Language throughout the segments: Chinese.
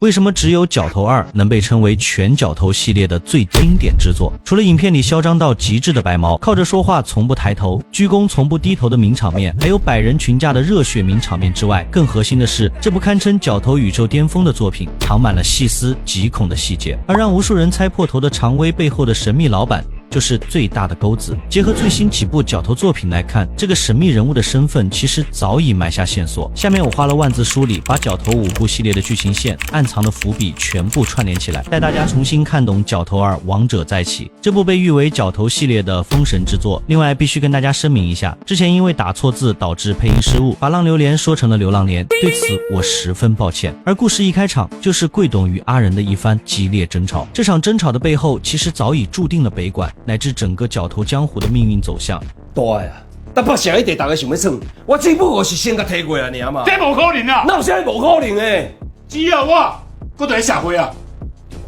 为什么只有角头2能被称为全角头系列的最经典之作？除了影片里嚣张到极致的白毛，靠着说话从不抬头，鞠躬从不低头的名场面，还有百人群架的热血名场面之外，更核心的是，这部堪称角头宇宙巅峰的作品，藏满了细思极恐的细节，而让无数人猜破头的常威背后的神秘老板，就是最大的钩子。结合最新几部角头作品来看，这个神秘人物的身份其实早已埋下线索。下面我花了万字梳理，把角头5部系列的剧情线、暗藏的伏笔全部串联起来，带大家重新看懂角头2王者再起。这部被誉为角头系列的封神之作。另外必须跟大家声明一下，之前因为打错字导致配音失误，把浪流连说成了流浪连，对此我十分抱歉。而故事一开场就是贵董与阿仁的一番激烈争吵，这场争吵的背后其实早已注定了北馆乃至整个角头江湖的命运走向。大啊！台北城一地大家想要闯，我只不过是先甲提过啊，尔嘛。这无可能啊！哪有啥无可能的？只要我搁在社会啊，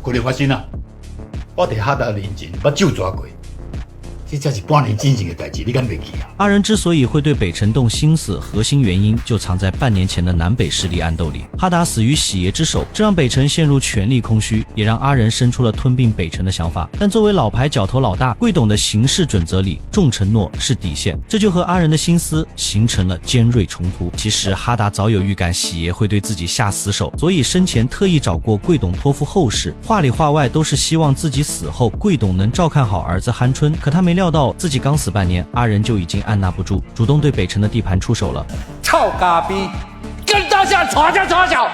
可能发生啊！我伫哈达年前把酒抓过，这才是半年之前的代志，你敢袂记啊？阿仁之所以会对北辰动心思，核心原因就藏在半年前的南北势力暗斗里。哈达死于喜爷之手，这让北辰陷入权力空虚，也让阿仁生出了吞并北辰的想法。但作为老牌角头老大，贵董的行事准则里，重承诺是底线，这就和阿仁的心思形成了尖锐冲突。其实哈达早有预感喜爷会对自己下死手，所以生前特意找过贵董托付后事，话里话外都是希望自己死后贵董能照看好儿子酣春。可他没料到自己刚死半年，阿仁就已经按捺不住，主动对北辰的地盘出手了。臭咖逼，跟到下传家传小，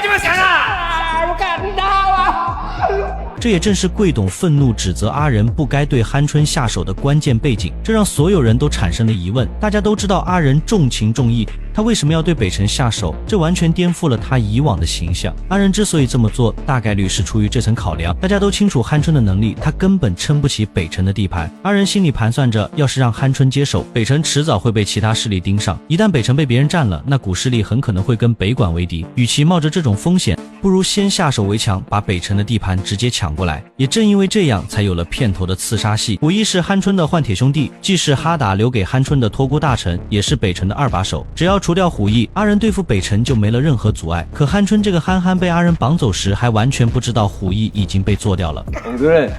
你们想啊！我干你好啊！这也正是贵董愤怒指责阿仁不该对酣春下手的关键背景，这让所有人都产生了疑问。大家都知道阿仁重情重义，他为什么要对北辰下手？这完全颠覆了他以往的形象。阿仁之所以这么做，大概率是出于这层考量。大家都清楚酣春的能力，他根本撑不起北辰的地盘。阿仁心里盘算着，要是让酣春接手，北辰迟早会被其他势力盯上。一旦北辰被别人占了，那古势力很可能会跟北馆为敌。与其冒着这种风险，不如先下手为强，把北辰的地盘直接抢过来。也正因为这样，才有了片头的刺杀戏。虎一是酣春的换铁兄弟，既是哈达留给酣春的托孤大臣，也是北辰的2把手。只要除掉虎一，阿仁对付北辰就没了任何阻碍。可酣春这个憨憨被阿仁绑走时，还完全不知道虎一已经被做掉了。王主任，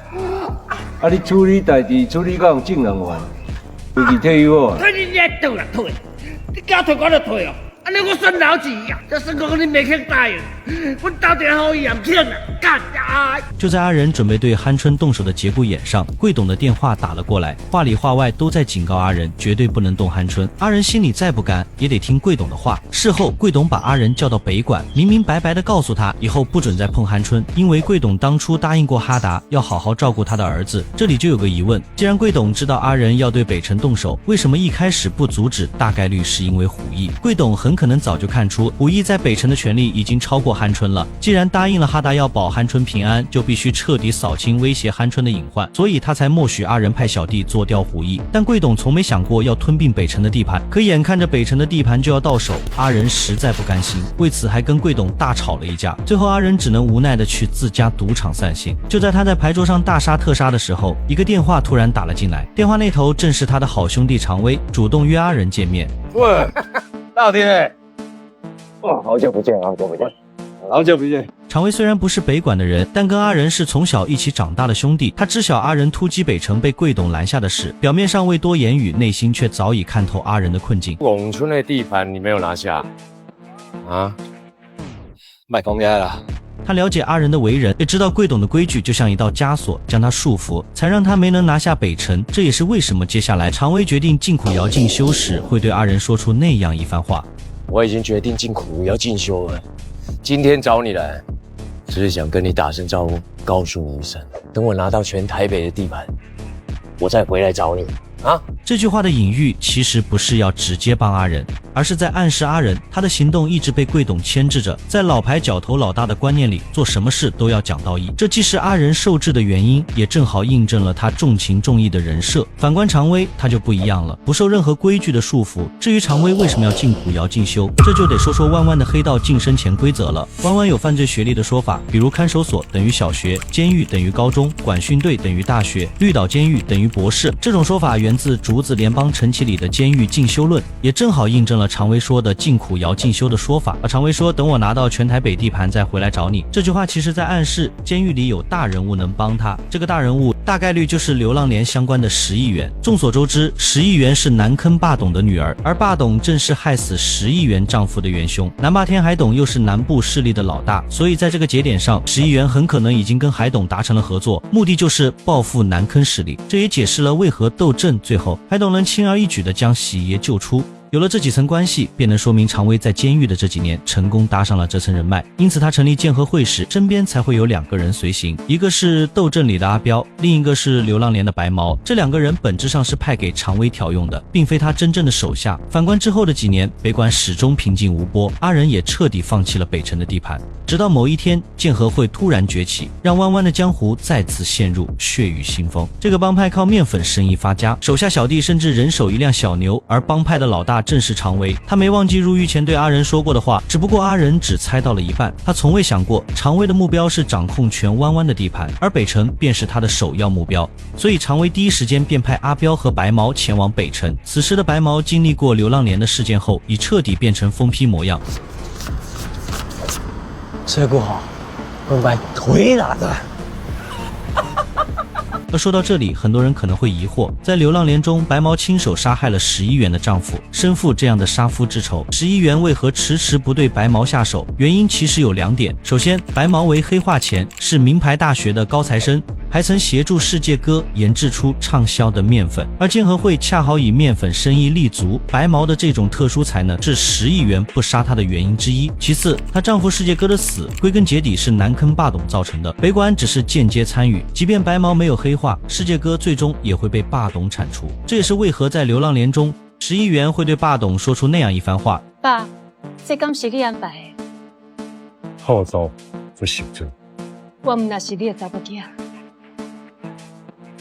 啊，你处理代志处理到用正人员，回去退休啊？退你也倒来退，你叫退我就退哦。安尼我算老几呀？这算讲你没肯答应，我到底好严骗啊！干啊！就在阿仁准备对酣春动手的节骨眼上，贵董的电话打了过来，话里话外都在警告阿仁绝对不能动酣春。阿仁心里再不甘，也得听贵董的话。事后，贵董把阿仁叫到北馆，明明白白的告诉他，以后不准再碰酣春，因为贵董当初答应过哈达，要好好照顾他的儿子。这里就有个疑问，既然贵董知道阿仁要对北辰动手，为什么一开始不阻止？大概率是因为虎意。贵董很可能早就看出虎意在北辰的权力已经超过酣春了，既然答应了哈达要保酣春平安，就必须彻底扫清威胁酣春的隐患，所以他才默许阿仁派小弟做掉虎意。但贵董从没想过要吞并北辰的地盘，可眼看着北辰的地盘就要到手，阿仁实在不甘心，为此还跟贵董大吵了一架。最后阿仁只能无奈的去自家赌场散心。就在他在牌桌上大杀特杀的时候，一个电话突然打了进来，电话那头正是他的好兄弟常威，主动约阿仁见面。喂，大天，哇，好久不见，好久不见，好久不见。常威虽然不是北馆的人，但跟阿仁是从小一起长大的兄弟。他知晓阿仁突击北城被贵董拦下的事，表面上未多言语，内心却早已看透阿仁的困境。永春的地盘你没有拿下啊？卖公家了。他了解阿仁的为人，也知道贵董的规矩就像一道枷锁，将他束缚，才让他没能拿下北辰。这也是为什么接下来常威决定进苦窑进修时，会对阿仁说出那样一番话。我已经决定进苦要进修了，今天找你来，只是想跟你打声招呼，告诉你一声，等我拿到全台北的地盘，我再回来找你啊。这句话的隐喻其实不是要直接帮阿仁，而是在暗示阿仁他的行动一直被贵董牵制着。在老牌角头老大的观念里，做什么事都要讲道义，这既是阿仁受制的原因，也正好印证了他重情重义的人设。反观常威，他就不一样了，不受任何规矩的束缚。至于常威为什么要进苦窑进修，这就得说说弯弯的黑道晋升潜规则了。弯弯有犯罪学历的说法，比如看守所等于小学，监狱等于高中，管训队等于大学，绿岛监狱等于博士。这种说法源自竹独子联邦陈其里的监狱进修论，也正好印证了常威说的禁苦窑进修的说法。常威说等我拿到全台北地盘再回来找你，这句话其实在暗示监狱里有大人物能帮他，这个大人物大概率就是流浪连相关的石议员。众所周知，石议员是南坑霸董的女儿，而霸董正是害死石议员丈夫的元凶。南霸天海董又是南部势力的老大，所以在这个节点上，石议员很可能已经跟海董达成了合作，目的就是报复南坑势力。这也解释了为何窦震最后海董能轻而易举地将喜爷救出。有了这几层关系，便能说明常威在监狱的这几年成功搭上了这层人脉，因此他成立剑和会时，身边才会有2个人随行，一个是窦震里的阿彪，另一个是流浪连的白毛。这2个人本质上是派给常威调用的，并非他真正的手下。反观之后的几年，北管始终平静无波，阿仁也彻底放弃了北城的地盘。直到某一天，剑和会突然崛起，让弯弯的江湖再次陷入血雨腥风。这个帮派靠面粉生意发家，手下小弟甚至人手一辆小牛，而帮派的老大正是常威。他没忘记入狱前对阿仁说过的话，只不过阿仁只猜到了一半。他从未想过常威的目标是掌控全弯弯的地盘，而北城便是他的首要目标。所以常威第一时间便派阿彪和白毛前往北城。此时的白毛经历过流浪连的事件后，已彻底变成疯批模样。这个好，我把腿拿着。而说到这里，很多人可能会疑惑，在流浪连中，白毛亲手杀害了石议员的丈夫，身负这样的杀夫之仇，石议员为何迟迟不对白毛下手？原因其实有2点。首先，白毛为黑化前，是名牌大学的高材生，还曾协助世界哥研制出畅销的面粉，而剑和会恰好以面粉生意立足。白毛的这种特殊才能是石议员不杀他的原因之一。其次，她丈夫世界哥的死归根结底是南坑霸董造成的，北管只是间接参与，即便白毛没有黑化，世界哥最终也会被霸董铲除。这也是为何在流浪连中，石议员会对霸董说出那样一番话：爸，这敢是你安排的？好走不行就。我唔那是你的查某囝，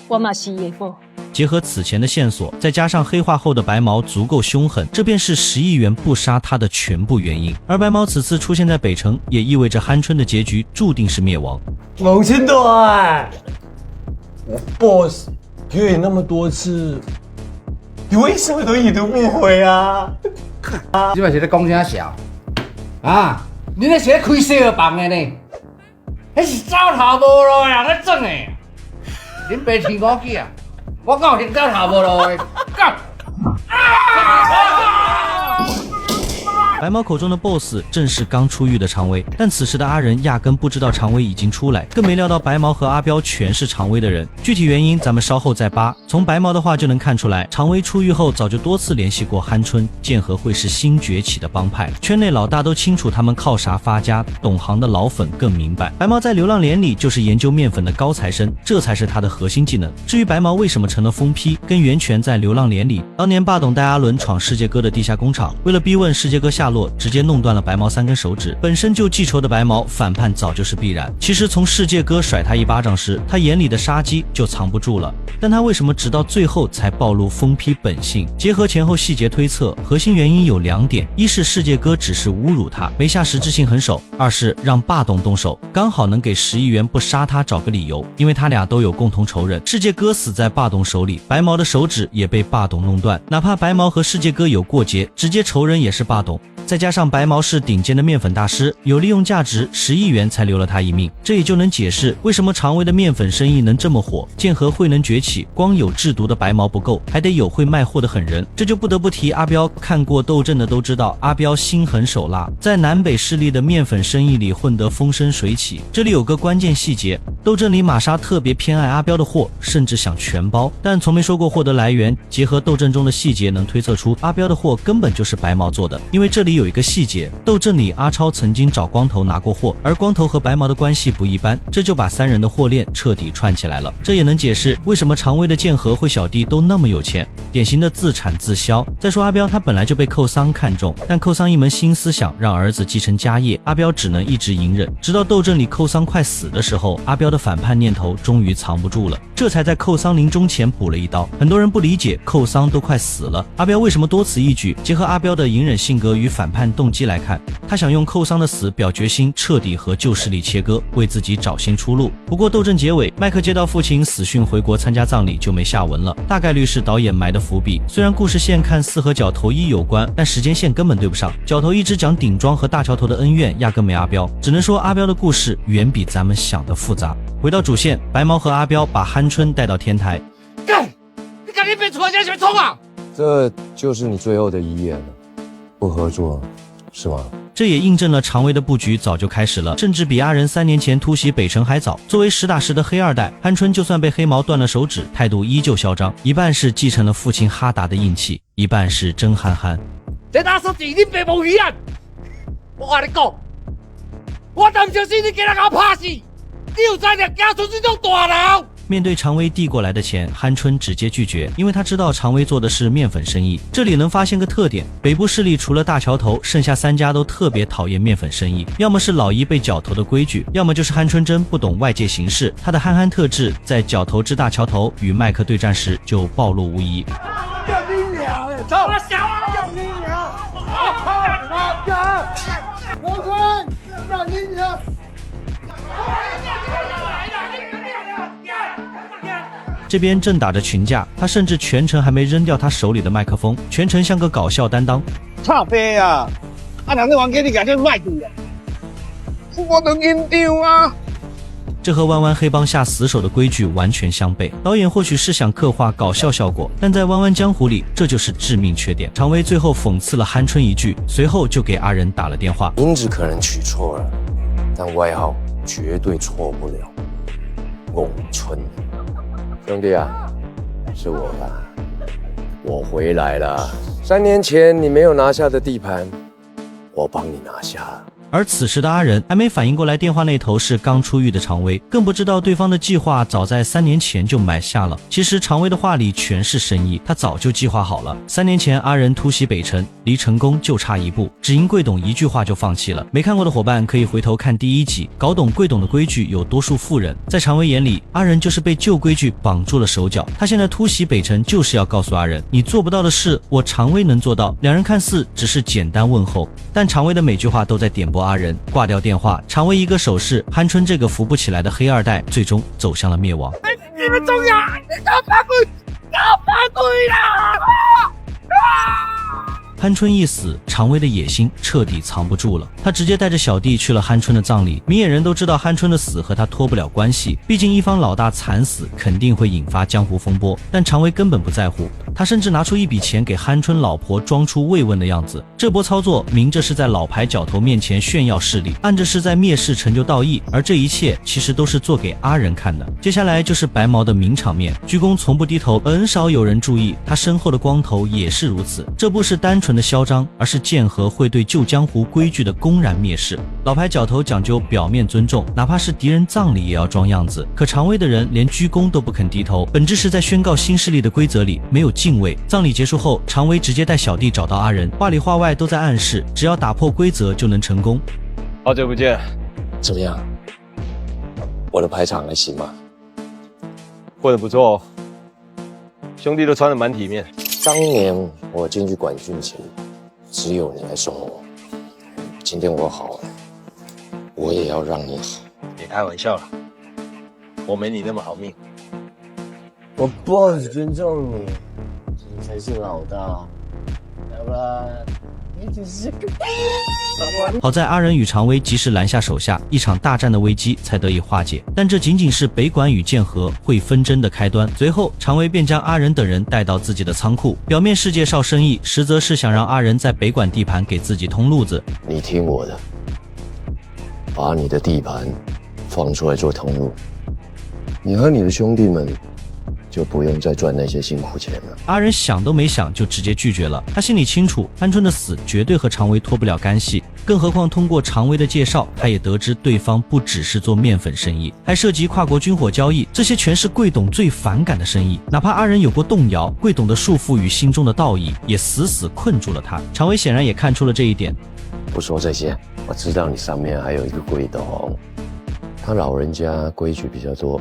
我嘛是伊的某。结合此前的线索，再加上黑化后的白毛足够凶狠，这便是石议员不杀他的全部原因。而白毛此次出现在北城，也意味着酣春的结局注定是灭亡。王千代，我 boss 约你那么多次，你为什么都已读不回啊？你嘛是咧讲啥小？啊，你那是咧开小房的呢？那是走投无路的人咧整的。恁爸天我去啊！我讲是走投无路的，干！白毛口中的 BOSS 正是刚出狱的常威，但此时的阿仁压根不知道常威已经出来，更没料到白毛和阿彪全是常威的人。具体原因咱们稍后再扒。从白毛的话就能看出来，常威出狱后早就多次联系过酣春，剑和会是新崛起的帮派，圈内老大都清楚他们靠啥发家，懂行的老粉更明白。白毛在流浪连里就是研究面粉的高材生，这才是他的核心技能。至于白毛为什么成了疯批，跟袁泉在流浪连里当年霸董带阿伦闯世界哥的地下工厂，为了逼问世界哥下落，直接弄断了白毛3根手指。本身就记仇的白毛反叛早就是必然。其实从世界哥甩他一巴掌时，他眼里的杀机就藏不住了。但他为什么直到最后才暴露疯批本性？结合前后细节推测，核心原因有2点：一是世界哥只是侮辱他，没下实质性狠手；二是让霸董动手，刚好能给石议员不杀他找个理由，因为他俩都有共同仇人。世界哥死在霸董手里，白毛的手指也被霸董弄断，哪怕白毛和世界哥有过节，直接仇人也是霸董。再加上白毛是顶尖的面粉大师，有利用价值，10亿元才留了他一命。这也就能解释为什么常威的面粉生意能这么火，剑和会能崛起，光有制毒的白毛不够，还得有会卖货的狠人。这就不得不提阿彪，看过斗阵的都知道，阿彪心狠手辣，在南北势力的面粉生意里混得风生水起。这里有个关键细节，斗阵里玛莎特别偏爱阿彪的货，甚至想全包，但从没说过货的来源。结合斗阵中的细节，能推测出阿彪的货根本就是白毛做的。因为这里有一个细节，斗阵里阿超曾经找光头拿过货，而光头和白毛的关系不一般，这就把3人的货链彻底串起来了。这也能解释为什么常威的剑和会小弟都那么有钱，典型的自产自销。再说阿彪，他本来就被寇桑看中，但寇桑一门新思想让儿子继承家业，阿彪只能一直隐忍，直到斗阵里寇桑快死的时候，阿彪的反叛念头终于藏不住了，这才在寇桑临终前补了一刀。很多人不理解寇桑都快死了，阿彪为什么多此一举？结合阿彪的隐忍性格与反反叛动机来看，他想用寇桑的死表决心，彻底和旧势力切割，为自己找新出路。不过斗争结尾，麦克接到父亲死讯回国参加葬礼就没下文了，大概率是导演埋的伏笔。虽然故事线看似和角头一有关，但时间线根本对不上。角头一直讲顶庄和大桥头的恩怨，压根没阿彪，只能说阿彪的故事远比咱们想的复杂。回到主线，白毛和阿彪把鹌鹑带到天台。干！你赶紧别出来，现在冲啊！这就是你最后的遗言了，不合作是吗？这也印证了常威的布局早就开始了，甚至比阿仁3年前突袭北城还早。作为实打实的黑二代，鹌鹑就算被黑毛断了手指，态度依旧嚣张，一半是继承了父亲哈达的硬气，一半是真憨憨。这打手指你别无语啊！我跟你讲，我担心你给人家拍死，你有才能嫁出这种大人。面对常威递过来的钱，鹌鹑直接拒绝，因为他知道常威做的是面粉生意。这里能发现个特点，北部势力除了大桥头，剩下3家都特别讨厌面粉生意，要么是老一辈角头的规矩，要么就是鹌鹑真不懂外界形势。他的憨憨特质在角头之大桥头与麦克对战时就暴露无遗。这边正打着群架，他甚至全程还没扔掉他手里的麦克风，全程像个搞笑担当。差飞啊！人哋玩给你改成卖赌啊！我都认丢啊！这和弯弯黑帮下死手的规矩完全相悖。导演或许是想刻画搞笑效果，但在弯弯江湖里，这就是致命缺点。常威最后讽刺了鹌鹑一句，随后就给阿仁打了电话。名字可能取错了，但外号绝对错不了。翁春，兄弟啊，是我啦，我回来了。3年前你没有拿下的地盘，我帮你拿下了。而此时的阿仁还没反应过来，电话那头是刚出狱的常威，更不知道对方的计划早在3年前就埋下了。其实常威的话里全是深意，他早就计划好了。3年前阿仁突袭北城，离成功就差一步，只因贵董一句话就放弃了。没看过的伙伴可以回头看第1集，搞懂贵董的规矩有多数妇人。在常威眼里，阿仁就是被旧规矩绑住了手脚，他现在突袭北城就是要告诉阿仁，你做不到的事，我常威能做到。两人看似只是简单问候，但常威的每句话都在点拨阿仁。挂掉电话，常威一个手势，鹌鹑这个扶不起来的黑二代最终走向了灭亡。你们中央，你搞反鬼，搞反鬼啦！鹌鹑一死，常威的野心彻底藏不住了。他直接带着小弟去了鹌鹑的葬礼。明眼人都知道鹌鹑的死和他脱不了关系，毕竟一方老大惨死肯定会引发江湖风波。但常威根本不在乎，他甚至拿出一笔钱给鹌鹑老婆装出慰问的样子。这波操作明着是在老牌角头面前炫耀势力，暗着是在蔑视成就道义。而这一切其实都是做给阿仁看的。接下来就是白毛的名场面，鞠躬从不低头，很少有人注意他身后的光头也是如此。这不是单纯的嚣张，而是剑河会对旧江湖规矩的公然蔑视。老牌角头讲究表面尊重，哪怕是敌人葬礼也要装样子。可常威的人连鞠躬都不肯低头，本质是在宣告新势力的规则里没有敬畏。葬礼结束后，常威直接带小弟找到阿仁，话里话外都在暗示，只要打破规则就能成功。好久不见，怎么样？我的排场还行吗？混得不错哦，兄弟都穿得蛮体面。当年我进去管训前，只有你来送我。今天我好了，我也要让你好。别开玩笑了，我没你那么好命。我 boss 尊重你，你才是老大，要不然你只是个。好在阿仁与常威及时拦下手下，一场大战的危机才得以化解。但这仅仅是北管与剑河会纷争的开端。随后，常威便将阿仁等人带到自己的仓库，表面是介绍生意，实则是想让阿仁在北管地盘给自己通路子。你听我的，把你的地盘放出来做通路，你和你的兄弟们就不用再赚那些辛苦钱了。阿仁想都没想就直接拒绝了。他心里清楚，鹌鹑的死绝对和常威脱不了干系，更何况通过常威的介绍，他也得知对方不只是做面粉生意，还涉及跨国军火交易，这些全是贵董最反感的生意。哪怕阿仁有过动摇，贵董的束缚与心中的道义也死死困住了他。常威显然也看出了这一点。不说这些，我知道你上面还有一个贵董，他老人家规矩比较多，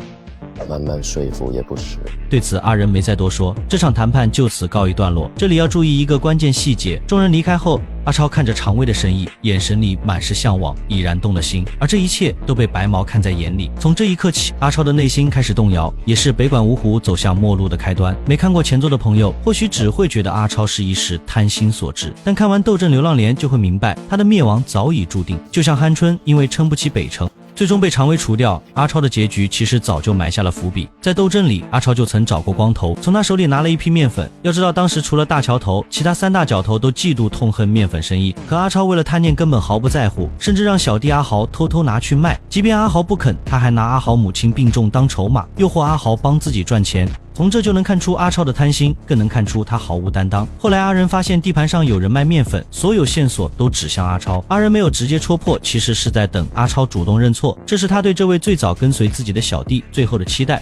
慢慢说服也不迟。对此阿仁没再多说，这场谈判就此告一段落。这里要注意一个关键细节，众人离开后，阿超看着常威的身影，眼神里满是向往，已然动了心。而这一切都被白毛看在眼里。从这一刻起，阿超的内心开始动摇，也是北管芜湖走向末路的开端。没看过前作的朋友，或许只会觉得阿超是一时贪心所致，但看完《斗阵流浪连》就会明白，他的灭亡早已注定。就像酣春因为撑不起北城，最终被常威除掉，阿超的结局其实早就埋下了伏笔。在斗阵里，阿超就曾找过光头，从他手里拿了一批面粉。要知道当时除了大桥头，其他3大角头都嫉妒痛恨面粉生意，可阿超为了贪念根本毫不在乎，甚至让小弟阿豪偷偷拿去卖。即便阿豪不肯，他还拿阿豪母亲病重当筹码，诱惑阿豪帮自己赚钱。从这就能看出阿超的贪心，更能看出他毫无担当。后来阿仁发现地盘上有人卖面粉，所有线索都指向阿超。阿仁没有直接戳破，其实是在等阿超主动认错，这是他对这位最早跟随自己的小弟最后的期待。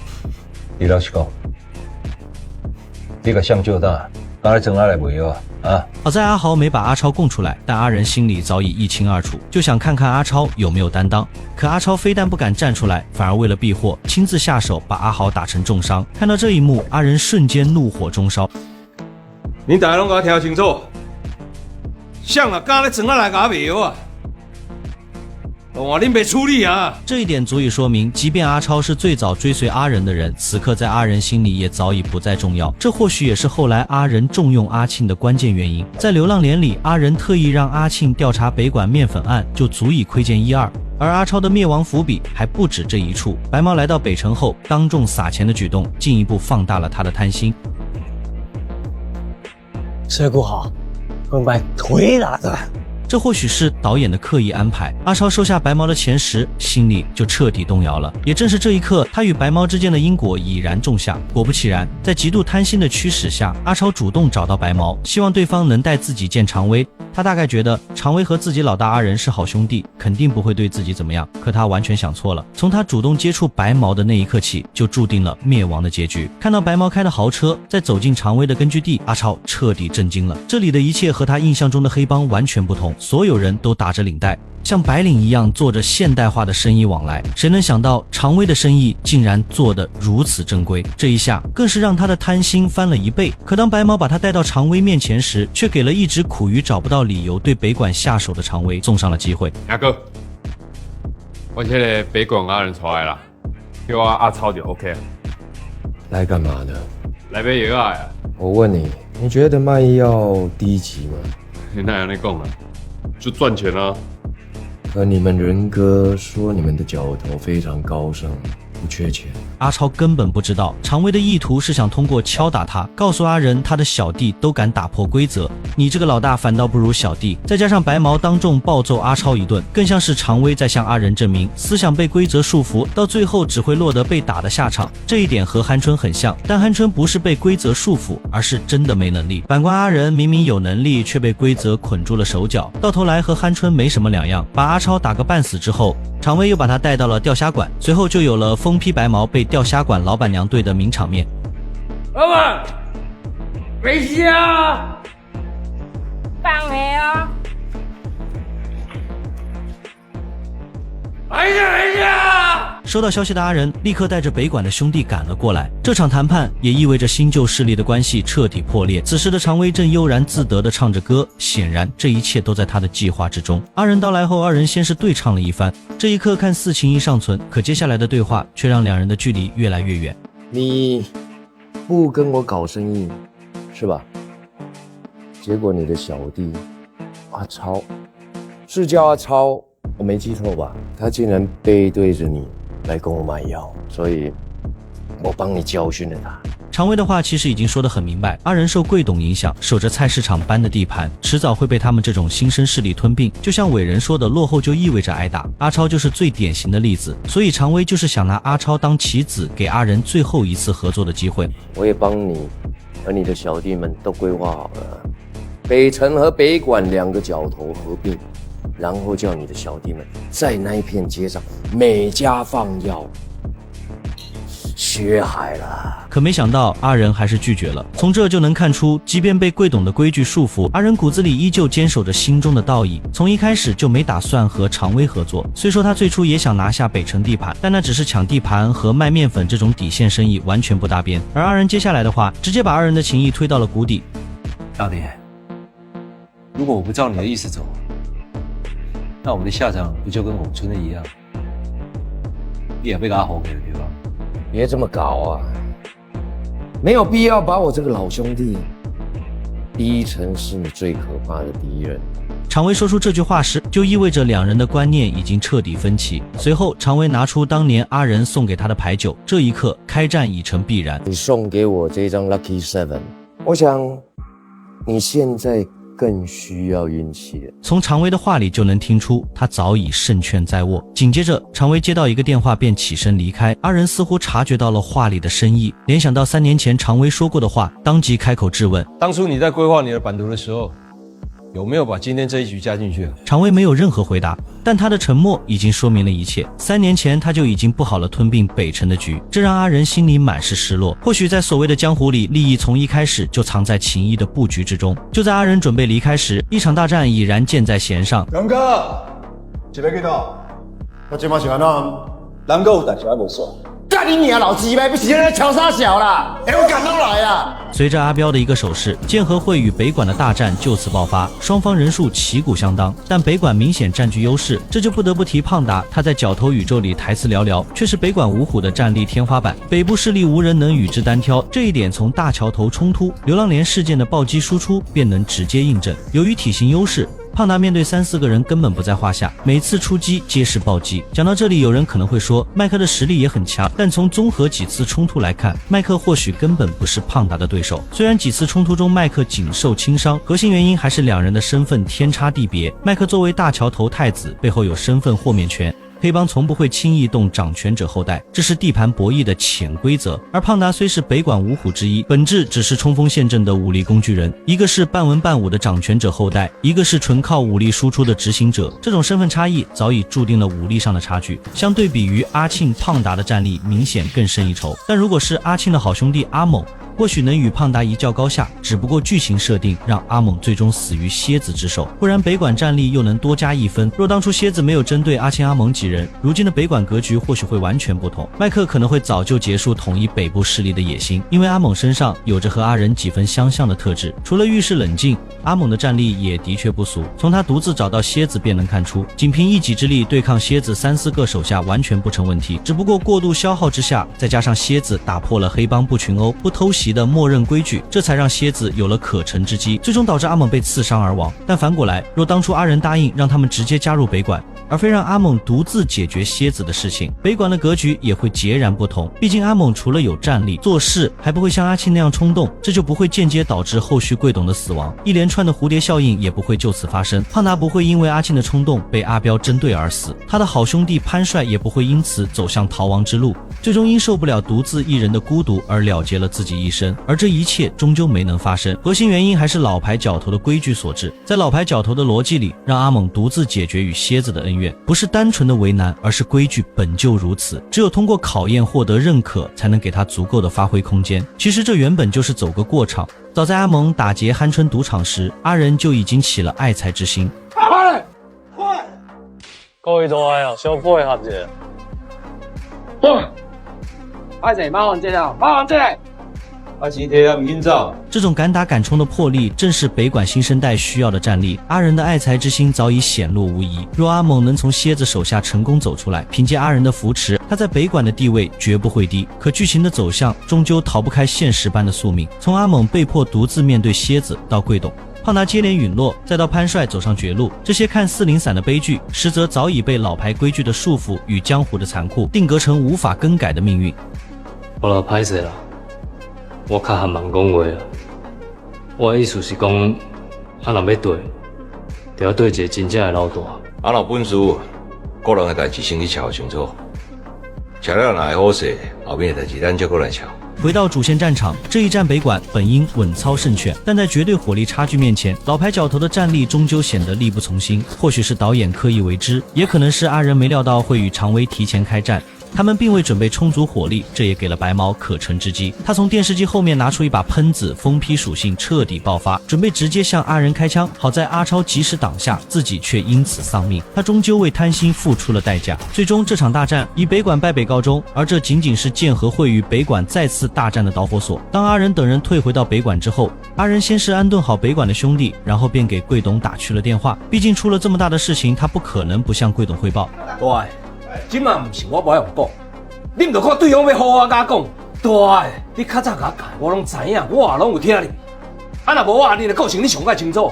你老实讲，这个相救大，当然整下来没有啊？好在阿豪没把阿超供出来，但阿仁心里早已一清二楚，就想看看阿超有没有担当。可阿超非但不敢站出来，反而为了避祸，亲自下手把阿豪打成重伤。看到这一幕，阿仁瞬间怒火中烧。你大家拢给我听清楚，像啊，刚才整下来给我没有啊？我恁别处理啊！这一点足以说明，即便阿超是最早追随阿仁的人，此刻在阿仁心里也早已不再重要。这或许也是后来阿仁重用阿庆的关键原因。在流浪连里，阿仁特意让阿庆调查北管面粉案，就足以窥见一二。而阿超的灭亡伏笔还不止这一处。白毛来到北城后，当众撒钱的举动，进一步放大了他的贪心。这不好，会把腿打断。这或许是导演的刻意安排。阿超收下白毛的钱时，心里就彻底动摇了。也正是这一刻，他与白毛之间的因果已然种下。果不其然，在极度贪心的驱使下，阿超主动找到白毛，希望对方能带自己见常威。他大概觉得常威和自己老大阿仁是好兄弟，肯定不会对自己怎么样。可他完全想错了。从他主动接触白毛的那一刻起，就注定了灭亡的结局。看到白毛开的豪车，再走进常威的根据地，阿超彻底震惊了。这里的一切和他印象中的黑帮完全不同。所有人都打着领带，像白领一样做着现代化的生意往来。谁能想到常威的生意竟然做得如此正规？这一下更是让他的贪心翻了1倍。可当白毛把他带到常威面前时，却给了一直苦于找不到理由对北管下手的常威送上了机会。阿哥，我这个北管阿仁出来了，叫我阿超就 OK 了。来干嘛的？来买药啊！我问你，你觉得卖药低级吗？你那样你讲了，就赚钱啊。可你们仁哥说你们的角头非常高尚，不缺钱。阿超根本不知道常威的意图是想通过敲打他，告诉阿仁他的小弟都敢打破规则，你这个老大反倒不如小弟。再加上白毛当众暴揍阿超一顿，更像是常威在向阿仁证明思想被规则束缚，到最后只会落得被打的下场。这一点和酣春很像，但酣春不是被规则束缚，而是真的没能力。反观阿仁明明有能力，却被规则捆住了手脚，到头来和酣春没什么两样。把阿超打个半死之后，常威又把他带到了钓虾馆，随后就有了疯批白毛被钓虾馆老板娘对的名场面。老板，没事啊，放黑啊！没事！收到消息的阿仁立刻带着北管的兄弟赶了过来。这场谈判也意味着新旧势力的关系彻底破裂。此时的常威正悠然自得地唱着歌，显然这一切都在他的计划之中。阿仁到来后，二人先是对唱了一番，这一刻看似情谊尚存，可接下来的对话却让两人的距离越来越远。你不跟我搞生意是吧？结果你的小弟阿超，是叫阿超，我没记错吧？他竟然背对着你来跟我买药，所以我帮你教训了他。常威的话其实已经说得很明白，阿仁受贵董影响，守着菜市场般的地盘，迟早会被他们这种新生势力吞并。就像伟人说的，落后就意味着挨打，阿超就是最典型的例子。所以常威就是想拿阿超当棋子，给阿仁最后一次合作的机会。我也帮你和你的小弟们都规划好了，北城和北管2个角头合并，然后叫你的小弟们在那一片街上每家放药，血海了。可没想到阿仁还是拒绝了。从这就能看出，即便被贵董的规矩束缚，阿仁骨子里依旧坚守着心中的道义，从一开始就没打算和常威合作。虽说他最初也想拿下北城地盘，但那只是抢地盘和卖面粉这种底线生意完全不搭边。而阿仁接下来的话，直接把二人的情谊推到了谷底。老弟，如果我不照你的意思走，那我们的下场不就跟我们村的一样？你也被他吼给了，对吧？别这么搞啊！没有必要把我这个老兄弟逼成是你最可怕的敌人。常威说出这句话时，就意味着两人的观念已经彻底分歧。随后，常威拿出当年阿仁送给他的牌九，这一刻，开战已成必然。你送给我这张 Lucky Seven， 我想你现在更需要运气了。从常威的话里就能听出，他早已胜券在握。紧接着，常威接到一个电话便起身离开。阿仁似乎察觉到了话里的深意，联想到3年前常威说过的话，当即开口质问：当初你在规划你的版图的时候，有没有把今天这一局加进去？常威没有任何回答，但他的沉默已经说明了一切。3年前他就已经布好了吞并北城的局，这让阿仁心里满是失落。或许在所谓的江湖里，利益从一开始就藏在情谊的布局之中。就在阿仁准备离开时，一场大战已然箭在弦上。杨哥，一个几多？我今晚是安怎？人有代志还无算。干你娘老鸡掰，不是在瞧啥小啦？我赶到来啊！随着阿彪的一个手势，剑和会与北管的大战就此爆发，双方人数旗鼓相当，但北管明显占据优势，这就不得不提胖达，他在角头宇宙里台词寥寥，却是北管五虎的战力天花板，北部势力无人能与之单挑，这一点从大桥头冲突、流浪连事件的暴击输出便能直接印证。由于体型优势，胖达面对3、4个人根本不在话下，每次出击皆是暴击。讲到这里，有人可能会说，麦克的实力也很强，但从综合几次冲突来看，麦克或许根本不是胖达的对手。虽然几次冲突中麦克仅受轻伤，核心原因还是两人的身份天差地别。麦克作为大桥头太子，背后有身份豁免权。黑帮从不会轻易动掌权者后代，这是地盘博弈的潜规则。而胖达虽是北管五虎之一，本质只是冲锋陷阵的武力工具人，一个是半文半武的掌权者后代，一个是纯靠武力输出的执行者。这种身份差异早已注定了武力上的差距。相对比于阿庆、胖达的战力明显更胜一筹。但如果是阿庆的好兄弟阿猛，或许能与胖达一较高下，只不过剧情设定让阿猛最终死于蝎子之手，不然北管战力又能多加1分。若当初蝎子没有针对阿庆、阿猛几人，如今的北管格局或许会完全不同。麦克可能会早就结束统一北部势力的野心，因为阿猛身上有着和阿仁几分相像的特质。除了遇事冷静，阿猛的战力也的确不俗，从他独自找到蝎子便能看出，仅凭一己之力对抗蝎子3、4个手下完全不成问题。只不过过度消耗之下，再加上蝎子打破了黑帮不群殴、不偷袭的默认规矩，这才让蝎子有了可乘之机，最终导致阿猛被刺伤而亡。但反过来，若当初阿仁答应让他们直接加入北管，而非让阿猛独自解决蝎子的事情，北管的格局也会截然不同。毕竟阿猛除了有战力，做事还不会像阿庆那样冲动，这就不会间接导致后续贵董的死亡，一连串的蝴蝶效应也不会就此发生。胖达不会因为阿庆的冲动被阿彪针对而死，他的好兄弟潘帅也不会因此走向逃亡之路，最终因受不了独自一人的孤独而了结了自己一生。而这一切终究没能发生，核心原因还是老牌角头的规矩所致。在老牌角头的逻辑里，让阿猛独自解决与蝎子的恩怨，不是单纯的为难，而是规矩本就如此，只有通过考验获得认可，才能给他足够的发挥空间。其实这原本就是走个过场，早在阿猛打劫酣春赌场时，阿仁就已经起了爱财之心。快！各位大啊，小配合者。快者马王进来，马王进来。这种敢打敢冲的魄力，正是北管新生代需要的战力。阿仁的爱财之心早已显露无遗。若阿猛能从蝎子手下成功走出来，凭借阿仁的扶持，他在北管的地位绝不会低。可剧情的走向终究逃不开现实般的宿命。从阿猛被迫独自面对蝎子，到贵董、胖达接连陨落，再到潘帅走上绝路，这些看似零散的悲剧，实则早已被老牌规矩的束缚与江湖的残酷定格成无法更改的命运。我老歹势啦。我较含慢讲话啊，我的意思是讲，若要对，就要对一个真正的老大。若本事，个人的代志先去瞧清楚，瞧了哪会好势，后面的代志咱再过来瞧。回到主线战场，这一战北管本应稳操胜券，但在绝对火力差距面前，老牌角头的战力终究显得力不从心。或许是导演刻意为之，也可能是阿仁没料到会与常威提前开战。他们并未准备充足火力，这也给了白毛可乘之机。他从电视机后面拿出一把喷子，疯批属性彻底爆发，准备直接向阿仁开枪。好在阿超及时挡下，自己却因此丧命。他终究为贪心付出了代价。最终这场大战以北管败北告终，而这仅仅是剑和会与北管再次大战的导火索。当阿仁等人退回到北管之后，阿仁先是安顿好北管的兄弟，然后便给贵董打去了电话。毕竟出了这么大的事情，他不可能不向贵董汇报。大今嘛不是我无用讲，你唔着看对方要好我甲讲。大你较早甲我讲，我拢知影，我也拢有听你。啊，若无我，你的个性你上解清楚。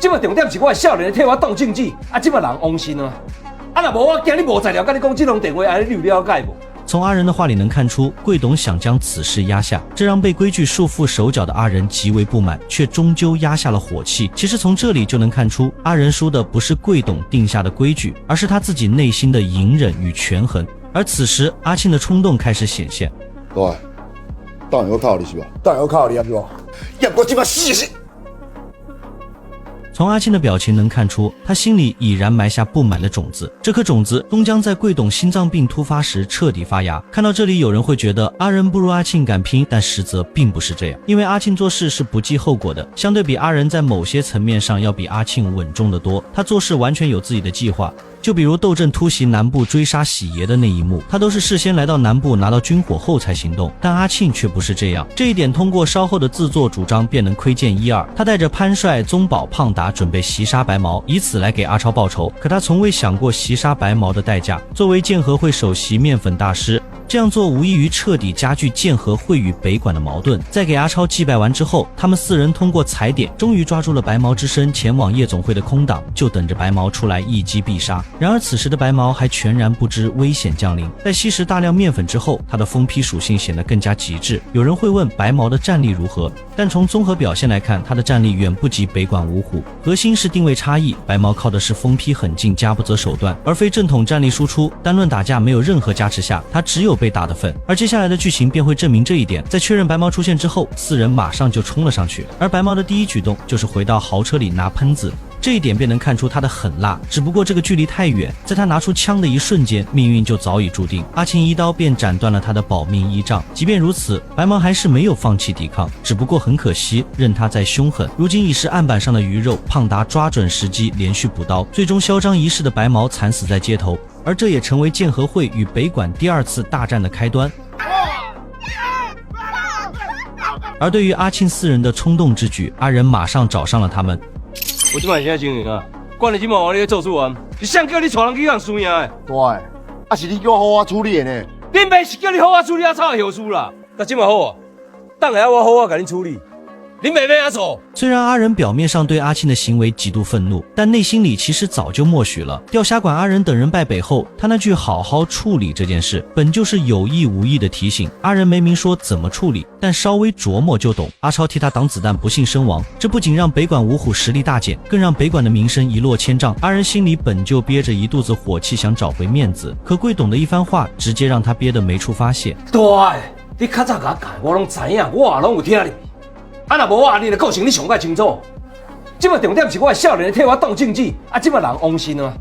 即嘛重点是我的少年替我动政治，啊，即嘛人亡心啊。啊，若无我惊你无材料，甲你讲这通电话，安尼你有了解无？从阿仁的话里能看出，贵董想将此事压下，这让被规矩束缚手脚的阿仁极为不满，却终究压下了火气。其实从这里就能看出，阿仁输的不是贵董定下的规矩，而是他自己内心的隐忍与权衡。而此时，阿庆的冲动开始显现。对，当然要靠你是吧？当然要靠你啊，是吧？要我这么死死。从阿庆的表情能看出，他心里已然埋下不满的种子，这颗种子终将在贵董心脏病突发时彻底发芽。看到这里，有人会觉得阿仁不如阿庆敢拼，但实则并不是这样，因为阿庆做事是不计后果的，相对比阿仁在某些层面上要比阿庆稳重得多，他做事完全有自己的计划。就比如窦震突袭南部追杀喜爷的那一幕，他都是事先来到南部拿到军火后才行动，但阿庆却不是这样。这一点通过稍后的自作主张便能窥见一二。他带着潘帅、宗保、胖达准备袭杀白毛，以此来给阿超报仇，可他从未想过袭杀白毛的代价。作为剑和会首席面粉大师，这样做无异于彻底加剧剑和会与北管的矛盾。在给阿超祭拜完之后，他们四人通过踩点终于抓住了白毛之身前往夜总会的空档，就等着白毛出来一击必杀。然而此时的白毛还全然不知危险降临，在吸食大量面粉之后，他的疯批属性显得更加极致。有人会问白毛的战力如何，但从综合表现来看，他的战力远不及北管五虎，核心是定位差异。白毛靠的是疯批狠劲加不择手段，而非正统战力输出。单论打架没有任何加持下，他只有被打的份。而接下来的剧情便会证明这一点。在确认白毛出现之后，四人马上就冲了上去，而白毛的第一举动就是回到豪车里拿喷子。这一点便能看出他的狠辣，只不过这个距离太远，在他拿出枪的一瞬间，命运就早已注定。阿庆一刀便斩断了他的保命依仗。即便如此，白毛还是没有放弃抵抗，只不过很可惜，任他再凶狠，如今已是案板上的鱼肉。胖达抓准时机连续补刀，最终嚣张一世的白毛惨死在街头，而这也成为剑和会与北管第二次大战的开端。而对于阿庆四人的冲动之举，阿仁马上找上了他们。我即摆现在情形啊，管你即摆话你咧做主啊，是谁叫你带人去人输赢的？对，啊是你叫我好好处理的呢。恁妹是叫你好好处理阿草的后事啦，但即摆好啊，等下我好好甲恁处理。你妹妹阿走。虽然阿仁表面上对阿庆的行为极度愤怒，但内心里其实早就默许了。调辖管阿仁等人败北后，他那句好好处理这件事，本就是有意无意的提醒。阿仁没明说怎么处理，但稍微琢磨就懂。阿超替他挡子弹，不幸身亡，这不仅让北管五虎实力大减，更让北管的名声一落千丈。阿仁心里本就憋着一肚子火气，想找回面子，可贵董的一番话，直接让他憋得没处发泄。对，你较早甲我讲，我拢知影，我也拢有听你。啊，若无我，你的个性你上解清楚。即摆重点是我的少年替我动政治，啊，即摆人亡心啊。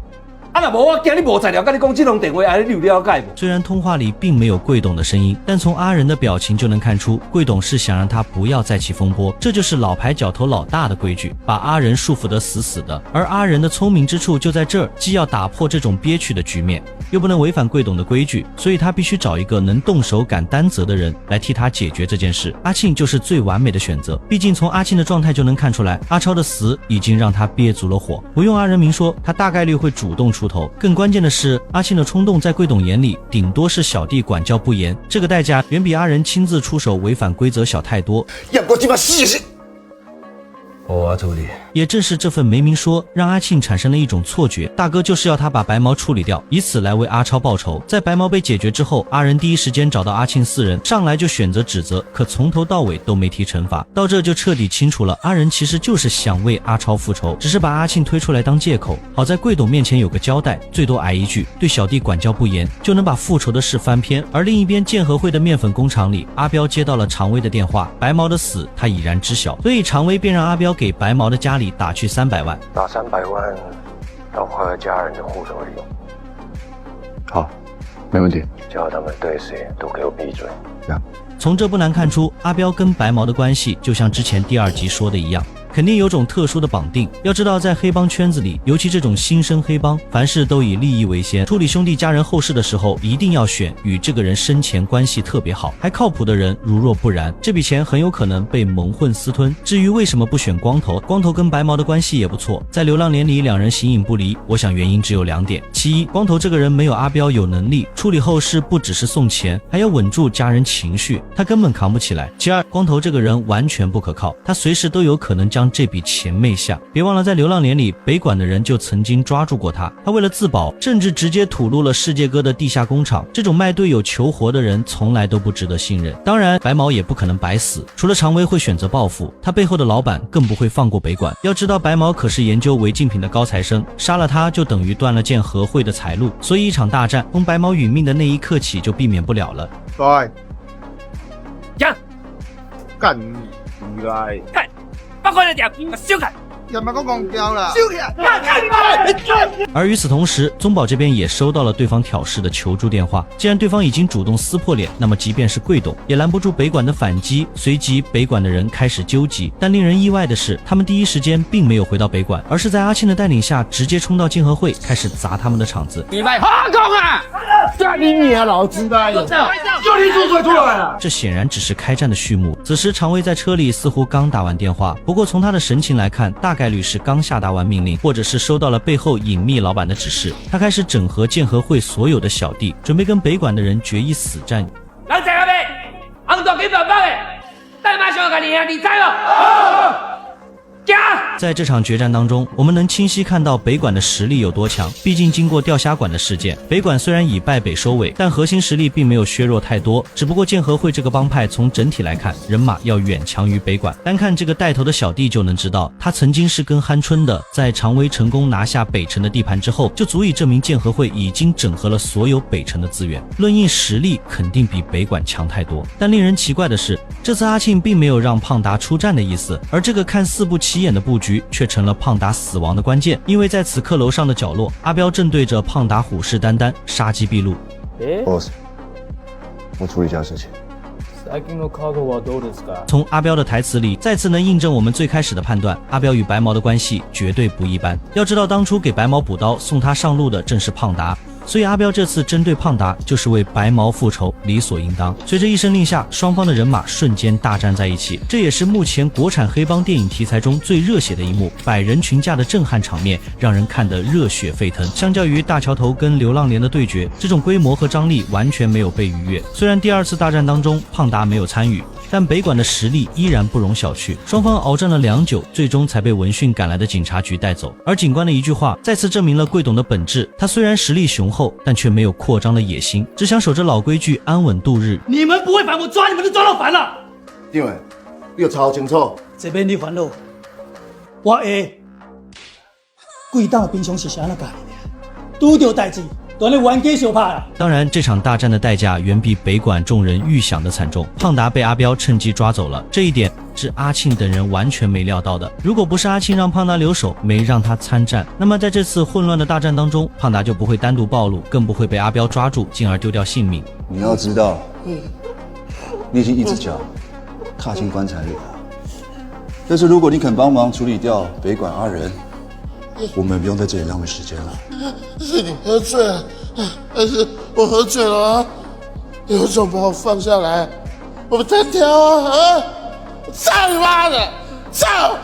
啊，若无我惊你无材料，甲你讲这通电话，安尼你有了解无？虽然通话里并没有贵董的声音，但从阿仁的表情就能看出，贵董是想让他不要再起风波。这就是老牌角头老大的规矩，把阿仁束缚得死死的。而阿仁的聪明之处就在这儿，既要打破这种憋屈的局面，又不能违反贵董的规矩，所以他必须找一个能动手敢担责的人来替他解决这件事。阿庆就是最完美的选择，毕竟从阿庆的状态就能看出来，阿超的死已经让他憋足了火。不用阿仁明说，他大概率会主动出头。更关键的是，阿庆的冲动在贵董眼里顶多是小弟管教不严，这个代价远比阿仁亲自出手违反规则小太多。要我这么死我处理。也正是这份没明说，让阿庆产生了一种错觉，大哥就是要他把白毛处理掉，以此来为阿超报仇。在白毛被解决之后，阿仁第一时间找到阿庆四人，上来就选择指责，可从头到尾都没提惩罚。到这就彻底清楚了，阿仁其实就是想为阿超复仇，只是把阿庆推出来当借口。好在贵董面前有个交代，最多挨一句对小弟管教不严，就能把复仇的事翻篇。而另一边剑和会的面粉工厂里，阿彪接到了常威的电话，白毛的死他已然知晓，所以常威便让阿彪给白毛的家里打去300万，打300万到快家人的户头里用。好，没问题。叫他们对谁都给我闭嘴。从这不难看出，阿彪跟白毛的关系就像之前第2集说的一样，肯定有种特殊的绑定。要知道，在黑帮圈子里，尤其这种新生黑帮，凡事都以利益为先，处理兄弟家人后事的时候，一定要选与这个人生前关系特别好还靠谱的人，如若不然，这笔钱很有可能被蒙混私吞。至于为什么不选光头，光头跟白毛的关系也不错，在流浪连里两人形影不离，我想原因只有2点。其一，光头这个人没有阿彪有能力处理后事，不只是送钱，还要稳住家人情绪，他根本扛不起来。其二，光头这个人完全不可靠，他随时都有可能将这笔钱昧下。别忘了，在流浪连里，北管的人就曾经抓住过他，他为了自保，甚至直接吐露了世界哥的地下工厂。这种卖队友求活的人，从来都不值得信任。当然，白毛也不可能白死，除了常威会选择报复，他背后的老板更不会放过北管。要知道，白毛可是研究违禁品的高材生，杀了他就等于断了建和会的财路，所以一场大战从白毛殒命的那一刻起就避免不了了。对，讲干你来，看，把我的点修改。又唔係講講交啦，燒佢！而與此同時，宗保這邊也收到了對方挑事的求助電話。既然對方已經主動撕破臉，那麼即便是貴董也攔不住北管的反擊。隨即北管的人開始糾集，但令人意外的是，他們第一時間並沒有回到北管，而是在阿慶的帶領下直接衝到競合會，開始砸他們的場子。你咪好講啊！幹你娘老子的！就你做嘴出來了。這顯然只是開戰的序幕。此時常威在車裡似乎剛打完電話，不過從他的神情來看，大概率是剛下達完命令，或者是收到了背後隱秘老闆的指示。他開始整合建和會所有的小弟，準備跟北管的人決一死戰。人在嗰邊，紅道幾百包嘅，帶馬上嘅你知咯。在这场决战当中，我们能清晰看到北管的实力有多强。毕竟经过钓虾馆的事件，北管虽然以败北收尾，但核心实力并没有削弱太多。只不过建和会这个帮派从整体来看，人马要远强于北管。单看这个带头的小弟就能知道，他曾经是跟酣春的。在常威成功拿下北城的地盘之后，就足以证明建和会已经整合了所有北城的资源。论硬实力，肯定比北管强太多。但令人奇怪的是，这次阿庆并没有让胖达出战的意思，而这个看似不起眼的布局却成了胖达死亡的关键。因为在此刻楼上的角落，阿彪正对着胖达虎视眈眈，杀机毕露。boss， 我处理一下事情。从阿彪的台词里再次能印证我们最开始的判断，阿彪与白毛的关系绝对不一般。要知道当初给白毛补刀送他上路的正是胖达，所以阿彪这次针对胖达就是为白毛复仇，理所应当。随着一声令下，双方的人马瞬间大战在一起，这也是目前国产黑帮电影题材中最热血的一幕。百人群架的震撼场面让人看得热血沸腾。相较于大桥头跟流浪连的对决，这种规模和张力完全没有被逾越。虽然第2次大战当中胖达没有参与，但北管的实力依然不容小觑。双方鏖战了良久，最终才被闻讯赶来的警察局带走。而警官的一句话再次证明了贵董的本质，他虽然实力雄厚，但却没有扩张的野心，只想守着老规矩，安稳度日。你们不会烦，我抓你们就抓到烦了。因为你要查清楚，这边你烦恼，我会。贵党平常是啥那干的，遇到代志。当然玩给手怕了。当然，这场大战的代价远比北管众人预想的惨重。胖达被阿彪趁机抓走了，这一点是阿庆等人完全没料到的。如果不是阿庆让胖达留守，没让他参战，那么在这次混乱的大战当中，胖达就不会单独暴露，更不会被阿彪抓住，进而丢掉性命。你要知道，你已经一只脚踏进棺材里了。但是如果你肯帮忙处理掉北管阿仁，我们不用在这里浪费时间了。是你喝醉了，还是我喝醉了啊？有种把我放下来，我们单挑啊！操你妈的！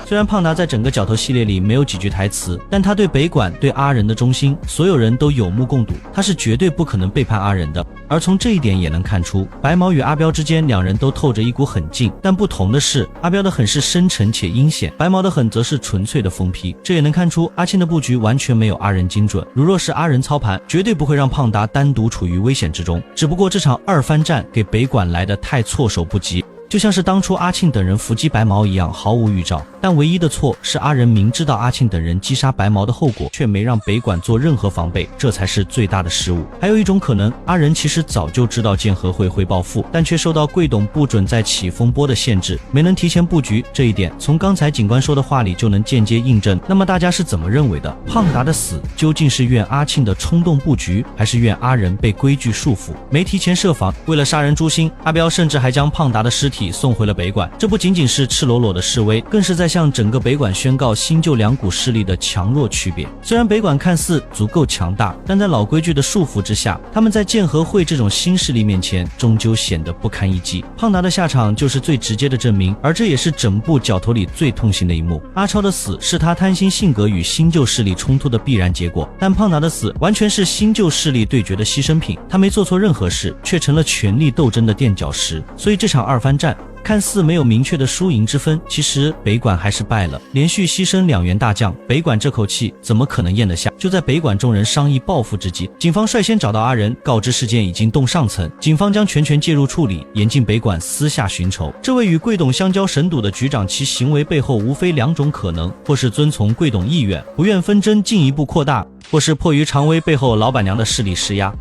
虽然胖达在整个角头系列里没有几句台词，但他对北管对阿仁的忠心，所有人都有目共睹，他是绝对不可能背叛阿仁的。而从这一点也能看出，白毛与阿彪之间两人都透着一股狠劲，但不同的是，阿彪的狠是深沉且阴险，白毛的狠则是纯粹的疯批。这也能看出阿庆的布局完全没有阿仁精准，如若是阿仁操盘，绝对不会让胖达单独处于危险之中。只不过这场2番战给北管来得太措手不及，就像是当初阿庆等人伏击白毛一样，毫无预兆。但唯一的错是阿仁明知道阿庆等人击杀白毛的后果，却没让北管做任何防备，这才是最大的失误。还有一种可能，阿仁其实早就知道剑河会报复，但却受到贵董不准再起风波的限制，没能提前布局。这一点从刚才警官说的话里就能间接印证。那么大家是怎么认为的？胖达的死究竟是怨阿庆的冲动布局，还是怨阿仁被规矩束缚，没提前设防？为了杀人诛心，阿彪甚至还将胖达的尸体送回了北管。这不仅仅是赤裸裸的示威，更是在向整个北管宣告新旧两股势力的强弱区别。虽然北管看似足够强大，但在老规矩的束缚之下，他们在剑河会这种新势力面前终究显得不堪一击。胖达的下场就是最直接的证明，而这也是整部角头里最痛心的一幕。阿超的死是他贪心性格与新旧势力冲突的必然结果，但胖达的死完全是新旧势力对决的牺牲品，他没做错任何事，却成了权力斗争的垫脚石。所以这场二番战看似没有明确的输赢之分，其实北管还是败了，连续牺牲2员大将，北管这口气怎么可能咽得下？就在北管众人商议报复之际，警方率先找到阿仁，告知事件已经动上层，警方将全权介入处理，严禁北管私下寻仇。这位与贵董相交神赌的局长，其行为背后无非2种可能，或是遵从贵董意愿，不愿纷争进一步扩大，或是迫于常威背后老板娘的势力施压。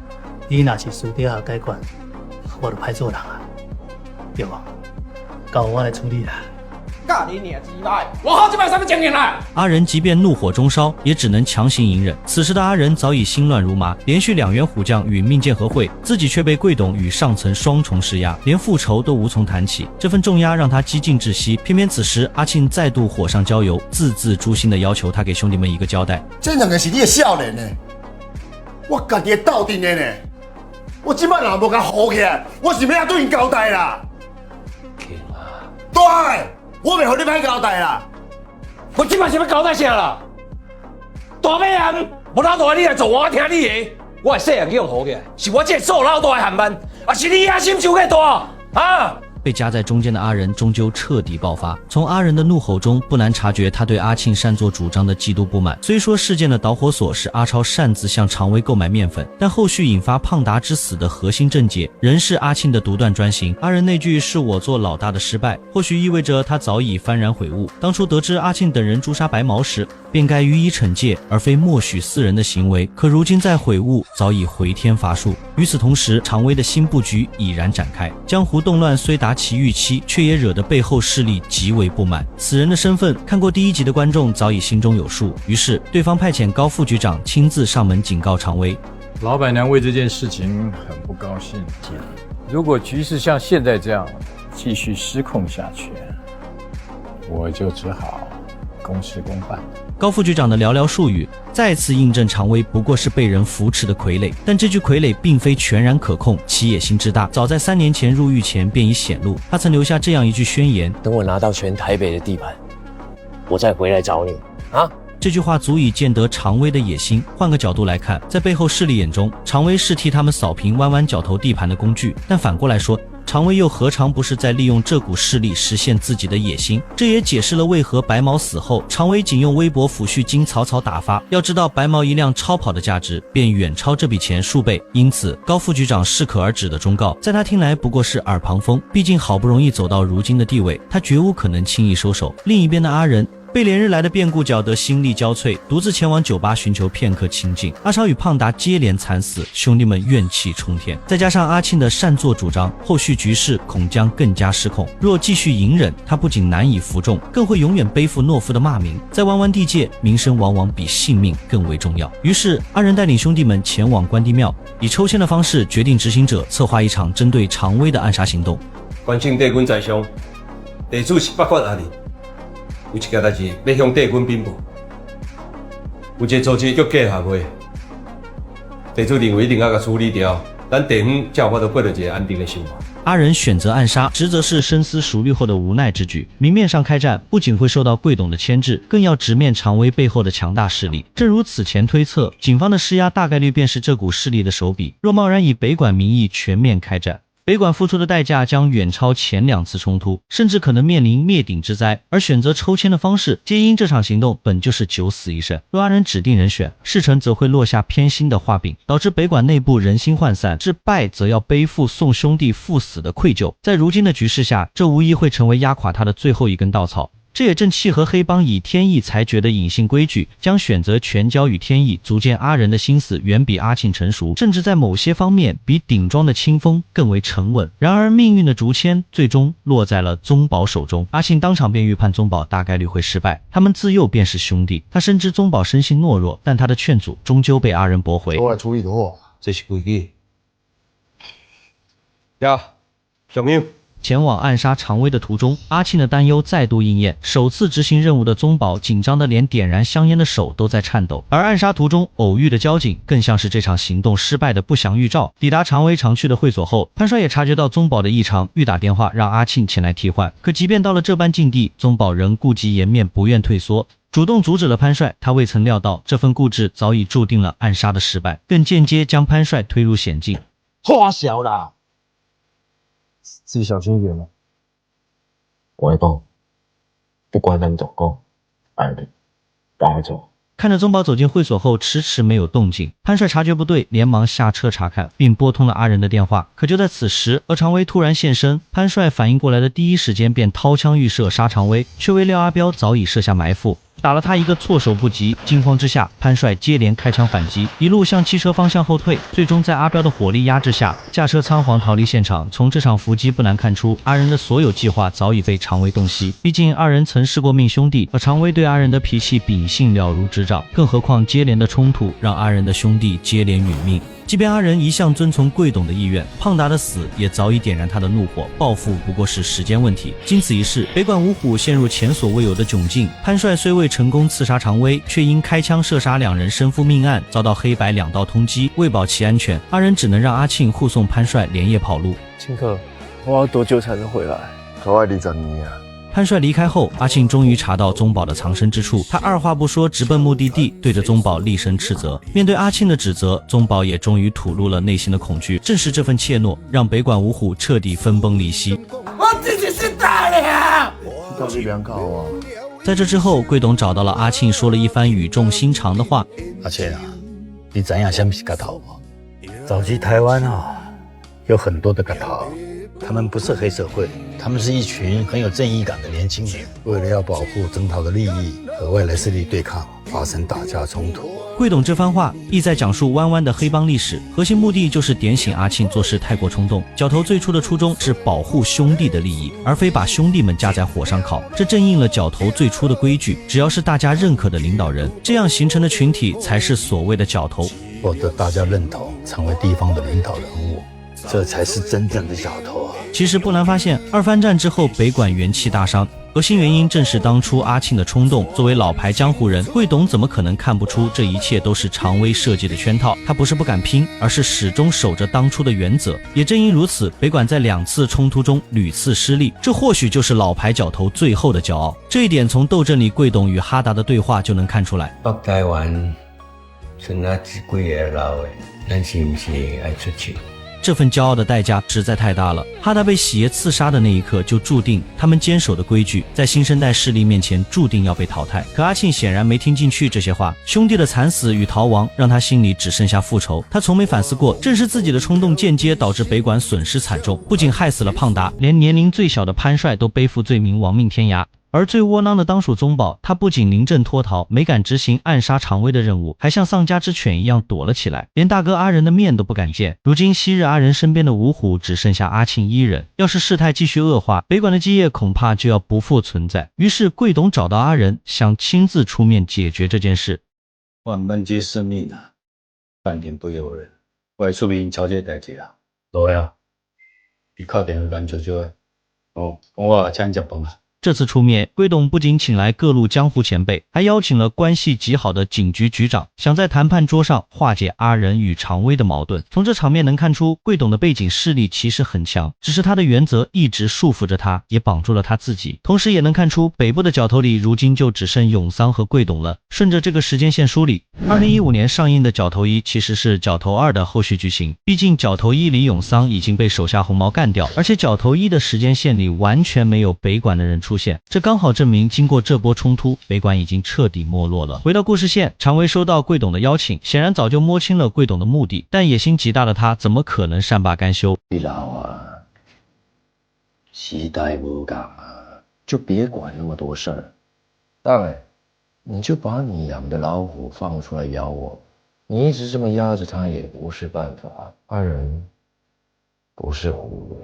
你若是私底下解决，我就歹做人啊，对吧？交我来处理啦！干你娘鸡巴！我好几百上个讲你来。阿仁即便怒火中烧，也只能强行隐忍。此时的阿仁早已心乱如麻，连续2员虎将与命剑合会，自己却被贵董与上层双重施压，连复仇都无从谈起。这份重压让他几近窒息。偏偏此时阿庆再度火上浇油，字字诛心的要求他给兄弟们一个交代。这2个是你的少年呢，我家己斗阵的呢，我今摆若无甲好起来，我是要对因交代啦。对，我袂互你歹交代啦。我今摆是要交代啥啦？大尾人，无老大你来做，我听你的。我细汉用好起来，是我这做老大的汉班，啊是你野心伤个大啊！被夹在中间的阿仁终究彻底爆发。从阿仁的怒吼中，不难察觉他对阿庆擅作主张的极度不满。虽说事件的导火索是阿超擅自向常威购买面粉，但后续引发胖达之死的核心症结，仍是阿庆的独断专行。阿仁那句是我做老大的失败，或许意味着他早已幡然悔悟。当初得知阿庆等人诛杀白毛时，便该予以惩戒，而非默许私人的行为。可如今再悔悟，早已回天乏术。与此同时，常威的新布局已然展开，江湖动乱虽达其预期，却也惹得背后势力极为不满。此人的身份，看过第1集的观众早已心中有数。于是，对方派遣高副局长亲自上门警告常威。老板娘为这件事情很不高兴。如果局势像现在这样继续失控下去，我就只好公事公办。高副局长的寥寥数语再次印证常威不过是被人扶持的傀儡，但这具傀儡并非全然可控，其野心之大早在3年前入狱前便已显露。他曾留下这样一句宣言：等我拿到全台北的地盘，我再回来找你啊。这句话足以见得常威的野心。换个角度来看，在背后势力眼中，常威是替他们扫平弯弯角头地盘的工具，但反过来说，常威又何尝不是在利用这股势力实现自己的野心？这也解释了为何白毛死后，常威仅用微薄抚恤金草草打发。要知道，白毛一辆超跑的价值便远超这笔钱数倍，因此高副局长适可而止的忠告，在他听来不过是耳旁风。毕竟好不容易走到如今的地位，他绝无可能轻易收手。另一边的阿仁被连日来的变故搅得心力交瘁，独自前往酒吧寻求片刻清静。阿超与胖达接连惨死，兄弟们怨气冲天，再加上阿庆的擅作主张，后续局势恐将更加失控。若继续隐忍，他不仅难以服众，更会永远背负懦夫的骂名。在弯弯地界，名声往往比性命更为重要。于是阿仁带领兄弟们前往关帝庙，以抽签的方式决定执行者，策划一场针对常威的暗杀行动。关庆帝君在上，地主是北管阿里。有一件代志要向帝君禀报，有一个组织叫假协会，地主认为一定要甲处理掉，咱地方才有法度过着一个安定的生活。阿仁选择暗杀，实则是深思熟虑后的无奈之举。明面上开战，不仅会受到贵董的牵制，更要直面常威背后的强大势力。正如此前推测，警方的施压大概率便是这股势力的手笔。若贸然以北管名义全面开战，北管付出的代价将远超前2次冲突，甚至可能面临灭顶之灾。而选择抽签的方式，皆因这场行动本就是九死一生。若阿仁指定人选，事成则会落下偏心的画饼，导致北管内部人心涣散；至败则要背负宋兄弟赴死的愧疚。在如今的局势下，这无疑会成为压垮他的最后一根稻草。这也正契合黑帮以天意裁决的隐性规矩，将选择全交与天意，足见阿仁的心思远比阿庆成熟，甚至在某些方面比顶庄的清风更为沉稳。然而命运的竹签最终落在了宗保手中，阿庆当场便预判宗保大概率会失败，他们自幼便是兄弟，他深知宗保生性懦弱，但他的劝阻终究被阿仁驳回。我来处理就好，这是规矩。呀，小明。前往暗杀常威的途中，阿庆的担忧再度应验。首次执行任务的宗保紧张的连点燃香烟的手都在颤抖，而暗杀途中偶遇的交警更像是这场行动失败的不祥预兆。抵达常威常去的会所后，潘帅也察觉到宗保的异常，欲打电话让阿庆前来替换。可即便到了这般境地，宗保仍顾及颜面，不愿退缩，主动阻止了潘帅。他未曾料到这份固执早已注定了暗杀的失败，更间接将潘帅推入险境。花小啦！自己小心一点了。我会讲，不管咱怎么讲，爱你，赶快走。看着宗保走进会所后迟迟没有动静，潘帅察觉不对，连忙下车查看，并拨通了阿仁的电话。可就在此时，常威突然现身，潘帅反应过来的第一时间便掏枪预射杀常威，却未料阿彪早已设下埋伏，打了他一个措手不及。惊慌之下，潘帅接连开枪反击，一路向汽车方向后退，最终在阿彪的火力压制下驾车仓皇逃离现场。从这场伏击不难看出，阿仁的所有计划早已被常威洞悉，毕竟二人曾是过命兄弟，而常威对阿仁的脾气秉性了如指掌，更何况接连的冲突让阿仁的兄弟接连殒命。即便阿仁一向遵从贵董的意愿，胖达的死也早已点燃他的怒火，报复不过是时间问题。经此一事，北管五虎陷入前所未有的窘境。潘帅虽未成功刺杀常威，却因开枪射杀两人身负命案，遭到黑白两道通缉。为保其安全，阿仁只能让阿庆护送潘帅连夜跑路。庆克，我要多久才能回来？可爱20年啊！潘帅离开后，阿庆终于查到宗保的藏身之处，他二话不说直奔目的地，对着宗保厉声斥责。面对阿庆的指责，宗保也终于吐露了内心的恐惧。正是这份怯懦，让北管五虎彻底分崩离析。我自己是大了，到底良好啊！在这之后，贵董找到了阿庆，说了一番语重心长的话。阿庆啊，你知影什么是角头吗？早期台湾有很多的角头，他们不是黑社会，他们是一群很有正义感的年轻人，为了要保护征讨的利益和外来势力对抗，发生打架冲突。贵董这番话意在讲述弯弯的黑帮历史，核心目的就是点醒阿庆做事太过冲动。角头最初的初衷是保护兄弟的利益，而非把兄弟们架在火上烤。这正应了角头最初的规矩，只要是大家认可的领导人，这样形成的群体才是所谓的角头，获得大家认同，成为地方的领导人物，这才是真正的角头啊！其实不难发现，二番战之后北管元气大伤，核心原因正是当初阿庆的冲动。作为老牌江湖人，贵董怎么可能看不出这一切都是常威设计的圈套？他不是不敢拼，而是始终守着当初的原则。也正因如此，北管在2次冲突中屡次失利，这或许就是老牌角头最后的骄傲。这一点从斗阵里贵董与哈达的对话就能看出来。北台湾剩那几几个老的，咱是不是爱出去？这份骄傲的代价实在太大了。哈达被喜爷刺杀的那一刻，就注定他们坚守的规矩在新生代势力面前注定要被淘汰。可阿庆显然没听进去这些话，兄弟的惨死与逃亡让他心里只剩下复仇。他从没反思过，正是自己的冲动间接导致北管损失惨重，不仅害死了胖达，连年龄最小的潘帅都背负罪名亡命天涯。而最窝囊的当属宗保，他不仅临阵脱逃，没敢执行暗杀常威的任务，还像丧家之犬一样躲了起来，连大哥阿仁的面都不敢见。如今昔日阿仁身边的五虎只剩下阿庆一人，要是事态继续恶化，北管的基业恐怕就要不复存在。于是贵董找到阿仁，想亲自出面解决这件事。万般皆是命啊，半点不由人。我会出面瞧这代志啊。来啊，你打电话干舅舅的。我请你吃饭啊。这次出面，贵董不仅请来各路江湖前辈，还邀请了关系极好的警局局长，想在谈判桌上化解阿仁与常威的矛盾。从这场面能看出，贵董的背景势力其实很强，只是他的原则一直束缚着他，也绑住了他自己。同时也能看出，北部的角头里如今就只剩永桑和贵董了。顺着这个时间线梳理，2015年上映的角头1其实是角头2的后续剧情，毕竟角头1里永桑已经被手下红毛干掉，而且角头1的时间线里完全没有北管的人出现，这刚好证明经过这波冲突，北管已经彻底没落了。回到故事线，常威收到贵董的邀请，显然早就摸清了贵董的目的，但野心极大的他怎么可能善罢甘休？你老啊，时代无共啊，就别管那么多事儿。大伟，你就把你养的老虎放出来咬我，你一直这么压着它也不是办法。阿仁不是虎，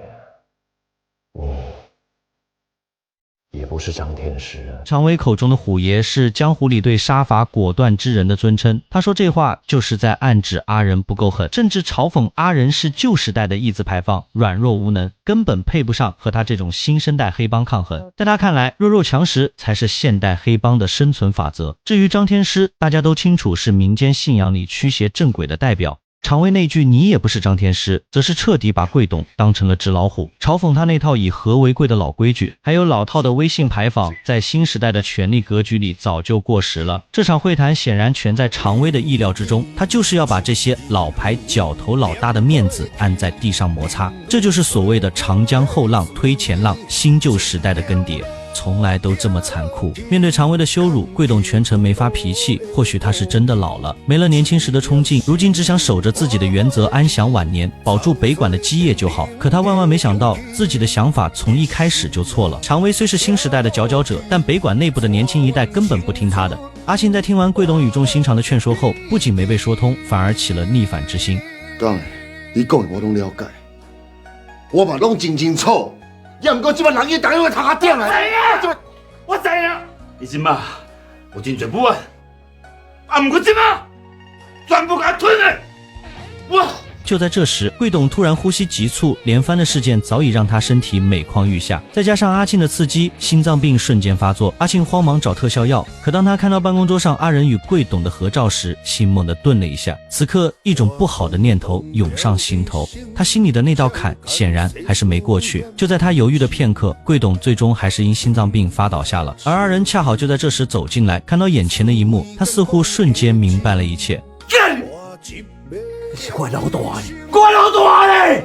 也不是张天师啊。常威口中的虎爷是江湖里对杀伐果断之人的尊称，他说这话就是在暗指阿仁不够狠，甚至嘲讽阿仁是旧时代的义字牌坊，软弱无能，根本配不上和他这种新生代黑帮抗衡。在他看来，弱肉强食才是现代黑帮的生存法则。至于张天师，大家都清楚是民间信仰里驱邪正轨的代表。常威那句你也不是张天师，则是彻底把贵董当成了纸老虎，嘲讽他那套以和为贵的老规矩，还有老套的威信牌坊，在新时代的权力格局里早就过时了。这场会谈显然全在常威的意料之中，他就是要把这些老牌角头老大的面子按在地上摩擦，这就是所谓的长江后浪推前浪，新旧时代的更迭。从来都这么残酷。面对常威的羞辱，贵董全程没发脾气，或许他是真的老了，没了年轻时的冲劲，如今只想守着自己的原则，安享晚年，保住北管的基业就好。可他万万没想到，自己的想法从一开始就错了。常威虽是新时代的佼佼者，但北管内部的年轻一代根本不听他的。阿庆在听完贵董语重心长的劝说后，不仅没被说通，反而起了逆反之心。讲的，你讲的我拢了解，我嘛拢真清楚。也毋过即摆人伊逐个头壳顶啊！我知影，你即马有真侪武案，毋过即马全部给他吞了。我。就在这时，贵董突然呼吸急促，连番的事件早已让他身体每况愈下，再加上阿庆的刺激，心脏病瞬间发作。阿庆慌忙找特效药，可当他看到办公桌上阿仁与贵董的合照时，心猛地顿了一下。此刻，一种不好的念头涌上心头，他心里的那道坎显然还是没过去。就在他犹豫的片刻，贵董最终还是因心脏病发倒下了，而阿仁恰好就在这时走进来，看到眼前的一幕，他似乎瞬间明白了一切。是怪老大的，怪老大的！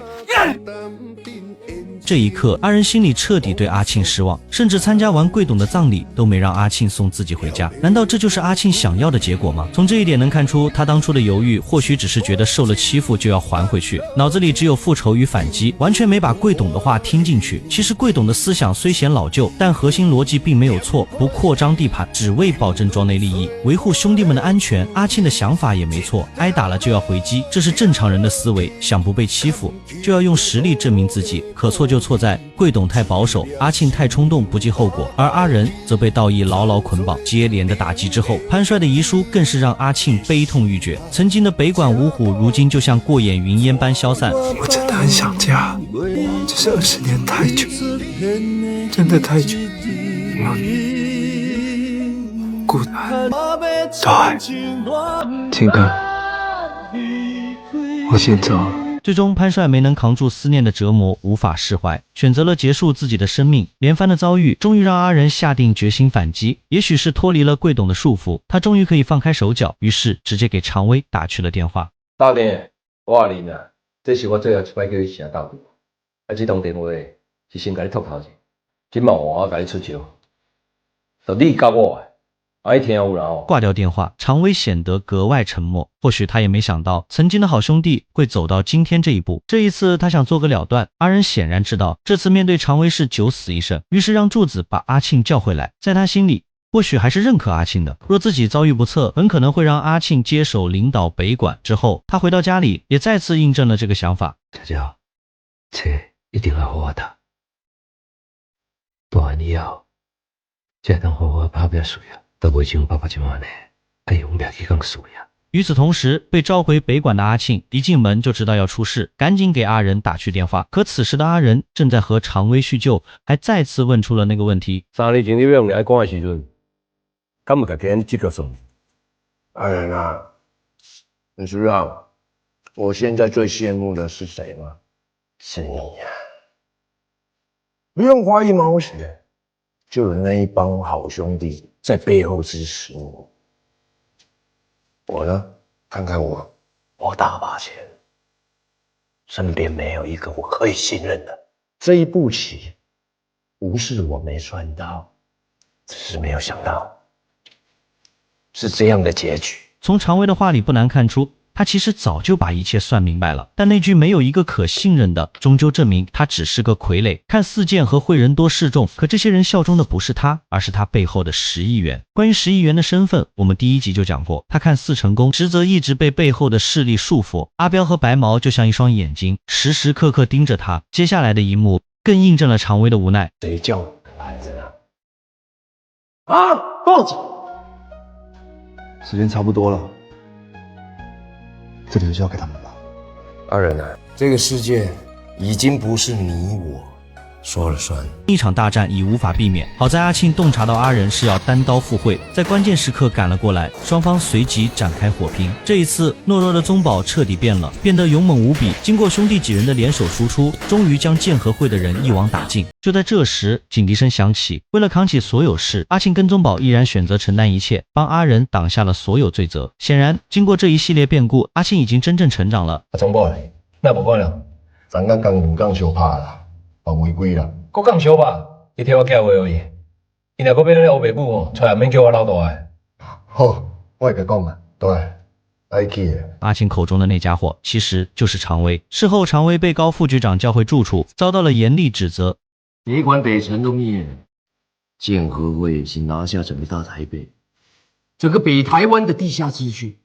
这一刻，阿仁心里彻底对阿庆失望，甚至参加完贵董的葬礼都没让阿庆送自己回家。难道这就是阿庆想要的结果吗？从这一点能看出，他当初的犹豫或许只是觉得受了欺负就要还回去，脑子里只有复仇与反击，完全没把贵董的话听进去。其实贵董的思想虽显老旧，但核心逻辑并没有错，不扩张地盘，只为保证庄内利益，维护兄弟们的安全。阿庆的想法也没错，挨打了就要回击，这是正常人的思维，想不被欺负就要用实力证明自己。可错就错在贵董太保守，阿庆太冲动不计后果，而阿仁则被道义牢牢捆绑。接连的打击之后，潘帅的遗书更是让阿庆悲痛欲绝。曾经的北管五虎，如今就像过眼云烟般消散。我真的很想家，只是20年太久，真的太久，没有你孤单。对，金哥，我先走了。最终，潘帅没能扛住思念的折磨，无法释怀，选择了结束自己的生命。连番的遭遇，终于让阿仁下定决心反击。也许是脱离了贵董的束缚，他终于可以放开手脚，于是直接给常威打去了电话。大弟，我话你啊，这是我最后一摆叫你请到的，这通电话是先甲你托头去，今晚我甲你出招，就你甲我的。挂掉电话，常威显得格外沉默。或许他也没想到，曾经的好兄弟会走到今天这一步。这一次，他想做个了断。阿仁显然知道，这次面对常威是九死一生，于是让柱子把阿庆叫回来。在他心里，或许还是认可阿庆的。若自己遭遇不测，很可能会让阿庆接手领导北管。之后，他回到家里，也再次印证了这个想法。姐姐，车一定要好好打，大汉以后，才当好好拍拼水啊。都袂像爸爸这么呢，爱用命去讲事呀。与此同时，被召回北管的阿庆一进门就知道要出事，赶紧给阿仁打去电话。可此时的阿仁正在和常威叙旧，还再次问出了那个问题：3年前你要用来管的时阵，敢有甲给你记个数？阿仁啊，你知道我现在最羡慕的是谁吗？是你呀！不用怀疑毛血，就有那一帮好兄弟在背后支持我。我呢，看看我大把钱，身边没有一个我可以信任的。这一步棋，不是我没算到，只是没有想到是这样的结局。从常威的话里不难看出，他其实早就把一切算明白了，但那句没有一个可信任的，终究证明他只是个傀儡。看四剑和慧仁多示众，可这些人效忠的不是他，而是他背后的10亿元。关于10亿元的身份，我们第1集就讲过，他看似成功，实则一直被背后的势力束缚。阿彪和白毛就像一双眼睛，时时刻刻盯着他。接下来的一幕更印证了常威的无奈。谁叫你来着啊？报警！时间差不多了，这里就交给他们吧。阿仁啊，这个世界已经不是你我说了算。一场大战已无法避免，好在阿庆洞察到阿仁是要单刀赴会，在关键时刻赶了过来，双方随即展开火拼。这一次懦弱的宗保彻底变了，变得勇猛无比，经过兄弟几人的联手输出，终于将剑和会的人一网打尽。就在这时，警笛声响起，为了扛起所有事，阿庆跟宗保毅然选择承担一切，帮阿仁挡下了所有罪责。显然经过这一系列变故，阿庆已经真正成长了。宗保，那无管了，咱刚2港相拍啦，犯违规啦。国港相拍，你听我教话而已。伊若要咱乌白母哦，出来免叫我老大的。好，我会甲讲啊，对，爱去的。阿庆口中的那家伙其实就是常威。事后常威被高副局长叫回住处，遭到了严厉指责。你管北辰都灭了，剑和会已经拿下整个大台北，整个北台湾的地下秩序，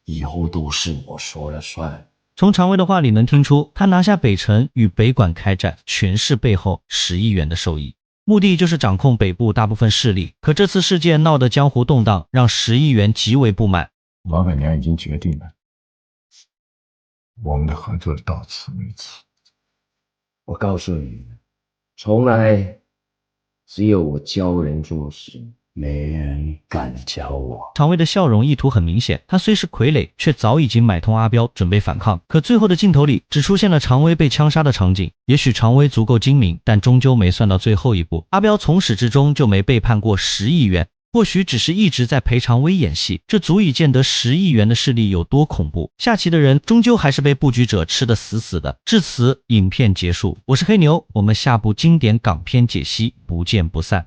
以后都是我说了算。从常威的话里能听出，他拿下北辰与北管开战，全是背后10亿元的受益，目的就是掌控北部大部分势力。可这次事件闹得江湖动荡，让10亿元极为不满。老板娘已经决定了，我们的合作到此为止。我告诉你，从来只有我教人做事，没人敢教我。常威的笑容意图很明显，他虽是傀儡，却早已经买通阿彪，准备反抗。可最后的镜头里只出现了常威被枪杀的场景。也许常威足够精明，但终究没算到最后一步。阿彪从始至终就没背叛过10亿元，或许只是一直在陪常威演戏，这足以见得10亿元的势力有多恐怖。下棋的人终究还是被布局者吃得死死的。至此，影片结束。我是黑牛，我们下部经典港片解析不见不散。